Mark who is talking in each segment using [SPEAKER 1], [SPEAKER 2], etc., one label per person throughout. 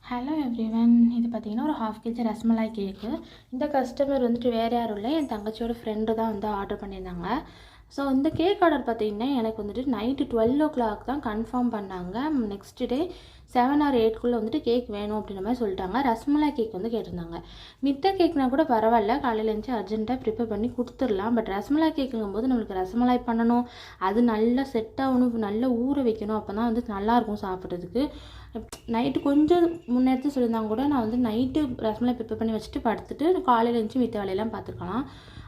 [SPEAKER 1] Hello everyone, இது பார்த்தீங்கன்னா ஒரு 1/2 kg ரஸ்மலாய் கேக்கு. இந்த கஸ்டமர் வந்துட்டு வேறு யாரும் இல்லை, என் தங்கச்சியோட ஃப்ரெண்டு தான் வந்து ஆர்டர் பண்ணியிருந்தாங்க. ஸோ இந்த கேக் ஆர்டர் பார்த்தீங்கன்னா எனக்கு வந்துட்டு நைட்டு 12 o'clock தான் கன்ஃபார்ம் பண்ணாங்க. நெக்ஸ்ட் டே 7 or 8 வந்துட்டு கேக் வேணும் அப்படின்ற மாதிரி சொல்லிட்டாங்க. ரஸ்மலாய் கேக் வந்து கேட்டிருந்தாங்க. மித்த கேக்னா கூட பரவாயில்ல, காலையில் எழுந்துச்சு அர்ஜென்ட்டாக ப்ரிப்பேர் பண்ணி கொடுத்துடலாம். பட் ரஸ்மலாய் கேக்குங்கும் போது நம்மளுக்கு ரஸ்மலாய் பண்ணணும், அது நல்லா செட் ஆகணும், நல்லா ஊற வைக்கணும், அப்போ தான் வந்து நல்லாயிருக்கும் சாப்பிட்றதுக்கு. நைட்டு கொஞ்சம் முன்னேரத்து சொல்லியிருந்தாங்க கூட நான் வந்து நைட்டு ரசமலாய் ப்ரிப்பேர் பண்ணி வச்சுட்டு படுத்துட்டு காலையில் எழுந்துச்சி மித்த வேலையெல்லாம் பார்த்துருக்கலாம்.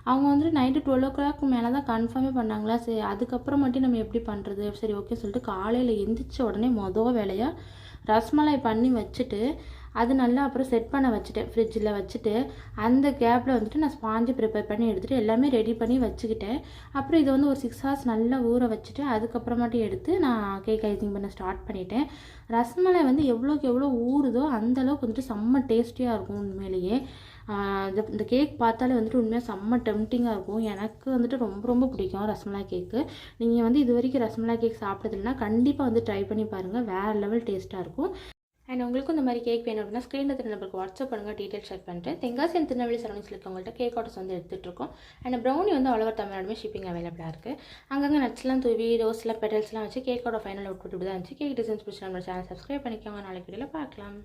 [SPEAKER 1] அவங்க வந்துட்டு நைட்டு 12 o'clock மேலே தான் கன்ஃபார்மே பண்ணாங்களா. சரி, அதுக்கப்புறம் மட்டும் நம்ம எப்படி பண்ணுறது, சரி ஓகே சொல்லிட்டு காலையில் எந்திரிச்ச உடனே மொதல் வேலையாக ரஸ்மலாய் பண்ணி வச்சுட்டு அது நல்லா அப்புறம் செட் பண்ண வச்சுட்டேன், ஃப்ரிட்ஜில் வச்சுட்டு. அந்த கேப்பில் வந்துட்டு நான் ஸ்பாஞ்சு ப்ரிப்பேர் பண்ணி எடுத்துகிட்டு எல்லாமே ரெடி பண்ணி வச்சுக்கிட்டேன். அப்புறம் இதை வந்து ஒரு 6 hours நல்லா ஊற வச்சுட்டு அதுக்கப்புறமாட்டி எடுத்து நான் கேக் ஐசிங் பண்ண ஸ்டார்ட் பண்ணிட்டேன். ரஸ்மலாய் வந்து எவ்வளோக்கு எவ்வளோ ஊறுதோ அந்தளவுக்கு வந்துட்டு செம்ம டேஸ்டியாக இருக்கும். உண்மையிலேயே இந்த கேக் பார்த்தாலே வந்துட்டு உண்மையாக செம்ம டெம்டிங்காக இருக்கும். எனக்கு வந்துட்டு ரொம்ப ரொம்ப பிடிக்கும் ரஸ்மலாய் கேக்கு. நீங்கள் வந்து இது வரைக்கும் ரஸ்மலாய் கேக் சாப்பிட்டதில்லைன்னா கண்டிப்பாக வந்து ட்ரை பண்ணி பாருங்கள், வேறு லெவல் டேஸ்ட்டாக இருக்கும். அண்ட் உங்களுக்கும் இந்த மாதிரி கேக் வேணும் அப்படின்னா ஸ்க்ரீனில் தெரிய நம்பருக்கு வாட்ஸ்அப் பண்ணுங்கள், டீட்டெயில்ஸ் செக் பண்ணிட்டு. தென்காசி அண்ட் திருநெல்வேலி சரௌண்டிங்ஸில் இருக்கவங்கள்ட்ட கேக் ஆர்டர்ஸ் வந்து எடுத்துகிட்டு இருக்கோம். அண்ட் ப்ரௌனி வந்து ஆல் ஓவர் தமிழ்நாடுமே ஷிப்பிங் அவைலபிளாக இருக்குது. அங்கங்கே நட்ஸ்லாம் தூவி ரோஸ்லாம் பெட்டல்ஸ்லாம் வச்சு கேக்கோட ஃபைனல் அவுட்புட் இப்படி தான் இருந்துச்சு. கேக் டிசைன்ஸ் பிடிச்சி நம்ம சேனல் சப்ஸ்கிரைப் பண்ணிக்கோங்க. நாளைக்கு வீடியோவில் பார்க்கலாம்.